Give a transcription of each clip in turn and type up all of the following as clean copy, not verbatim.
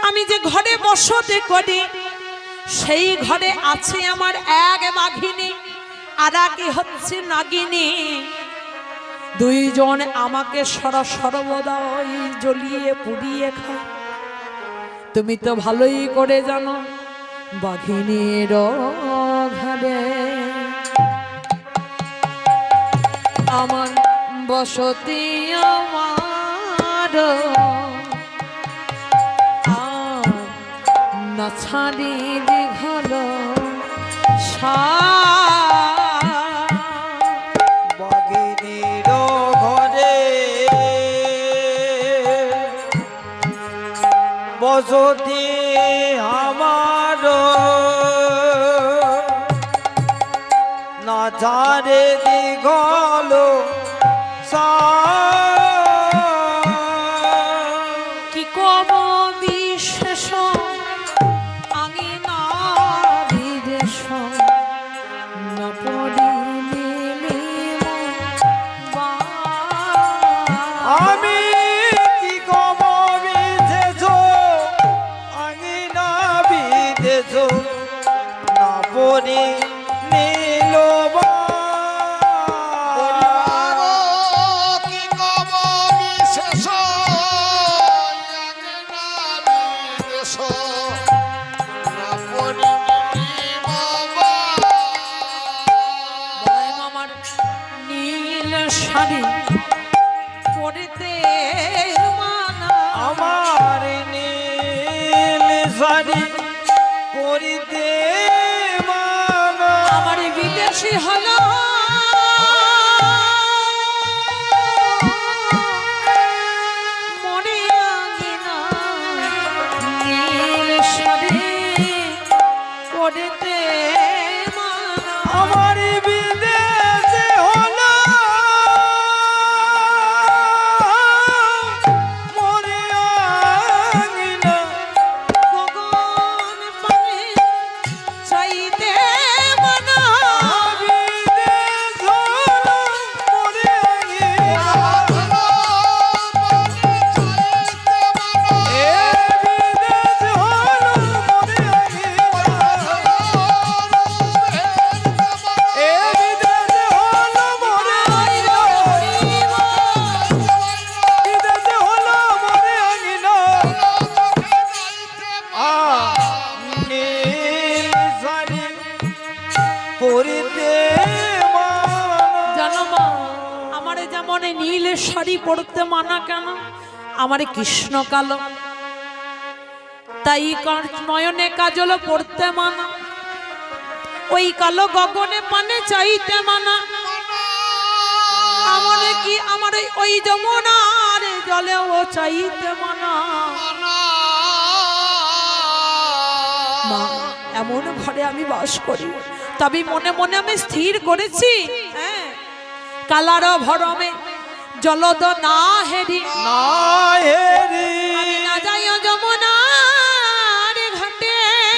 আমি যে ঘরে বসতে করি সেই ঘরে আছে আমার এক বাঘিনী আর কি হচ্ছে নাগিনী। দুইজন আমাকে সর্বদা জ্বলিয়ে পুড়িয়ে খায়। তুমি তো ভালোই করে জানো বাঘিনীর ঘরে আমার বসতি আমার না ছাড়িলে ঘর বাঘিনীর ঘরে বসতি আমার না ঝাড়ে দীঘল কি কব বিশেষ আঙিনা বিদেশ আমি কি কব বিদেশ আঙিনা বিদেশ না পড়ি নীল শাড়ি পরিতে মানা আমার নীল শাড়ি পরিতে মানা আমার বিদেশি হলো মনে আঙিনা নীল শাড়ি পরিতে মানা আমার বিদেশে হলো মনে আঙিনা গগন পানে চাইতে মানা বিদেশ হলো মনে আঙিনা এ বিদেশ হলো মনে আঙিনা এ বিদেশ হলো মনে আঙিনা বিদেশ হলো মনে আঙিনা নীল শাড়ি পরিতে জানো মা আমারে যেমন এই নীল শাড়ি পরতে মানা কেন আমারে কৃষ্ণ কালো তাই নয়নে কাজল পড়তে মানা ওই কালো গগনে পানে চাইতে মানা আমনে কি আমার ওই যমুনার জলেও চাইতে মানা মা এমন ঘরে আমি বাস করি তবে মনে মনে আমি স্থির করেছি হ্যাঁ কালার ভরমে জলদ না হেরি না হেরি আমি না যাই যমুনার ঘাটে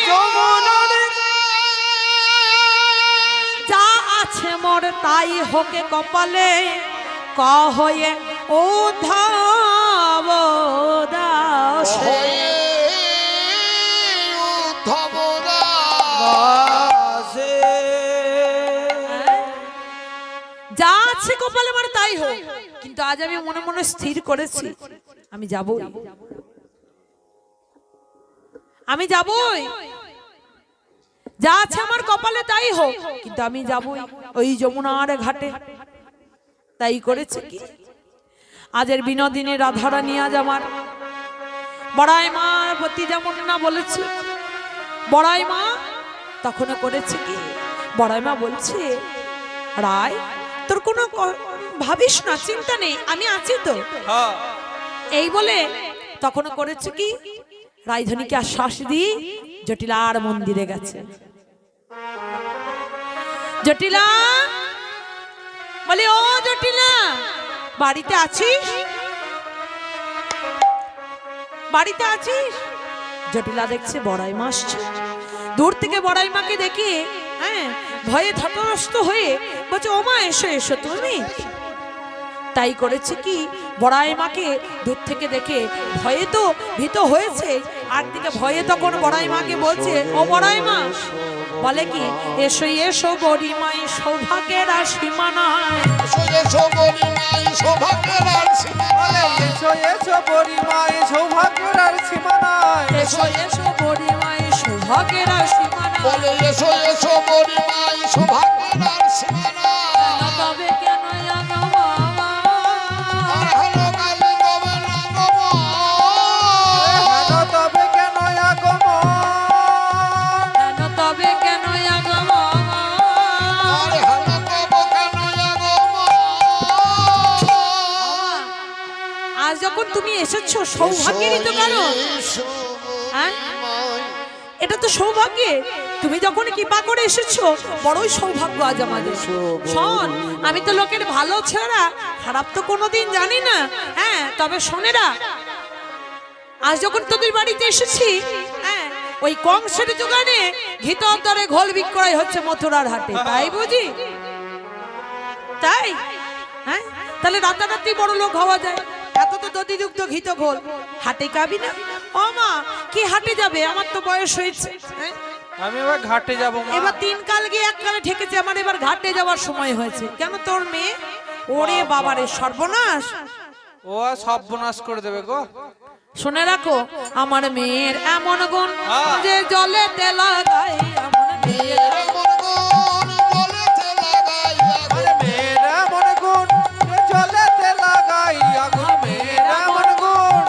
যমুনার যা আছে মোর তাই হোকে কপালে কহয়ে ও ধাব দাসে বাসে যা আছে কপালে আমার তাই হোক কিন্তু আজ আমি মনে মনে স্থির করেছি আমি যাবই আমি যাবই যা আছে আমার কপালে তাই হোক কিন্তু আমি যাবই ওই যমুনার ঘাটে তাই করেছে কি আজের বিনোদিনী রাধারানী আজ আমার বড়াই মা পতি যেমন না বলেছে বড়াই মা তখন করেছে কি বড়াই মা বলছে রায় তোর কোনো ভাবিস না চিন্তা নেই আমি আছি তো এই বলে তখন করেছে কি রায়ধনীকে আশ্বাস দিয়ে জটিলার মন্দিরে গেছে জটিলা বলে ও জটিলা বাড়িতে আছিস বাড়িতে আছিস জটিলা দেখছে বড়াই মা আসছে দূর থেকে বড়াই মাকে দেখে হ্যাঁ ভয়ে থতমস্ত হয়ে বলছে ও মা এসো এসো তুমি তাই করেছে কি বড়াই মাকে দূর থেকে দেখে ভয়ে তো ভীত হয়েছে, আর দিকে ভয়ে তখন বড়াই মাকে বলছে, ও বড়াই মা, বলে কি, এসো এসো গরিমাই সৌভাগ্যের সীমা নাই। এসো এসো গরিমাই সৌভাগ্যের আর সীমা নাই। এসো এসো পরিমায় সৌভাগ্যের আর সীমা নাই। এসো এসো গরিমাই সৌভাগ্যের সীমা নাই। বলে এসো এসো গরিমাই সৌভাগ্যের আর সীমা নাই। তবে কেন আগো বাবা, আর হলো কালী তবে না গো মা। হেন তবে কেন আগমন, কেন তবে কেন আগো বাবা, আর হলো তবে কেন আগো মা। আজ যখন তুমি এসেছো সৌভাগ্যেরই তো কারণ, এসো হ্যাঁ? গরিমাই। এটা তো সৌভাগ্যে, তুমি যখন কৃপা করে এসেছো বড়ই সৌভাগ্য আজ আমাদের। শোন, আমি তো লোকের ভালো ছাড়া খারাপ তো কোনোদিন জানি না, হ্যাঁ, তবে শোনেরা, আজ যখন তোদের বাড়িতে এসেছি, হ্যাঁ, ওই কংসের দোকানে ঘিতর দরে ঘোল বিক্রয় হচ্ছে মথুরার হাটে, তাই বুঝি? তাই, হ্যাঁ, তাহলে রাতারাতি বড় লোক হওয়া যায়। এত তো দধিযুক্ত ঘিত ঘোল হাটে খাবি না? ও মা, কি হাটে যাবে? আমার তো বয়স হয়েছে, হ্যাঁ? আমি এবার ঘাটে যাব মা। এবার 3 কাল গিয়ে 1 কালে ঠেকেছে, আমার এবার ঘাটে যাওয়ার সময় হয়েছে। কেন, তোর মেয়ে? ওরে বাবারে সর্বনাশ! ও আর সর্বনাশ করে দেবে গো। শুনে রাখো, আমার মেয়ের এমন গুণ হ্যাঁ। যে জলে লাগাই, আমার মেয়ের এমন গুণ বলেতে লাগাই আগুন। আরে মেয়েরা মনে গুণ জলেতে লাগাই আগুন। মেয়েরা মনে গুণ,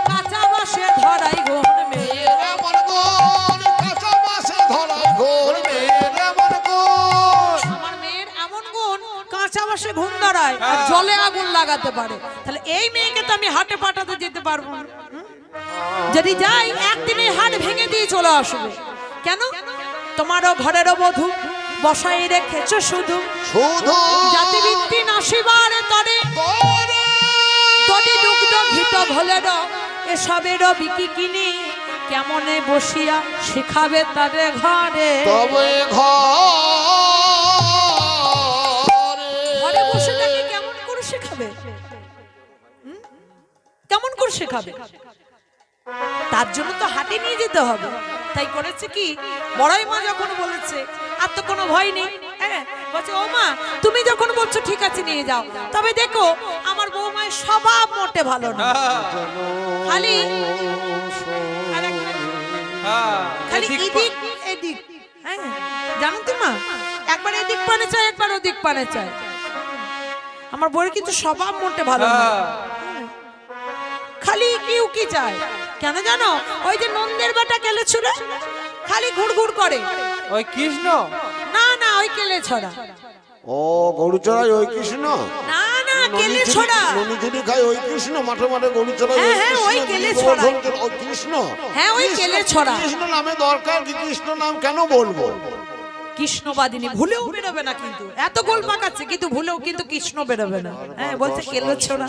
কাঁচা বাসে ধরাই গুণ মেয়ের। এমন গুণ কাঁচা বাসে ধরাই ঘোর। মেয়েরা মনে গুণ। আমার মেয়ের এমন গুণ কাঁচা বাসে ঘুম দাঁড়ায় আর হ্যাঁ। জলে আগুন লাগাতে পারে। তাহলে এই মেয়েকে তো আমি হাটে পাঠাতে যেতে পারবো না। যদি যাই, একদিনে হাট ভেঙে দিয়ে চলে আসবে। কেন? তোমারও ঘরেরও বধূ বসাই রেখেছো শুধু শুধু জাতিভিত্তি নাসিবার তরে, তোরে তরি দুগ্ধ ঘিত ঘোলের এসবেরও বিকি কিনি, কেমনে বসিয়া শিখাবে তাদের ঘরে। তবে ঘরে বসে তাকে কেমন করে শেখাবে? কেমন করে শেখাবে? তার জন্য তো হাটে নিয়ে যেতে হবে। তাই করেছে কি, বড়াই মা যখন বলেছে আর তো কোনো ভয় নেই, হ্যাঁ, বলছে, ও মা, তুমি যখন বলছো ঠিক আছে নিয়ে যাও, তবে দেখো আমার বৌমায়ের স্বভাব মোটে ভালো না। খালি হ্যাঁ, খালি এদিক এদিক, হ্যাঁ, জানো তো মা, একবার এদিক পানে চায়, একবার ওদিক পানে চায়। আমার বউয়ের কিন্তু স্বভাব মোটে ভালো না, হ্যাঁ। খালি কিউ কি চায়। কেন জানো? ওই যে নন্দের বেটা কেলে ছুড়ে খালি ঘুরঘুর করে। ওই কৃষ্ণ, না না, ওই কেলে ছড়া। ও গরু চড়াই ওই কৃষ্ণ। না না, কেলে ছড়া। ননি চুরি খাই ওই কৃষ্ণ। মাঠে মাঠে গরু চড়াই হ্যাঁ, হ্যাঁ, ওই কেলে ছড়াই। ওই কৃষ্ণ। হ্যাঁ, ওই কেলে ছড়া। কৃষ্ণ নামে দরকার কি? কৃষ্ণ নাম কেন বলবো? কৃষ্ণবাদিনী ভুলেও বেরোবে না, কিন্তু এত গোল পাকাচ্ছে কিন্তু ভুলেও কিন্তু কৃষ্ণ বেরোবে না। হ্যাঁ, বলছে কেলে ছড়া।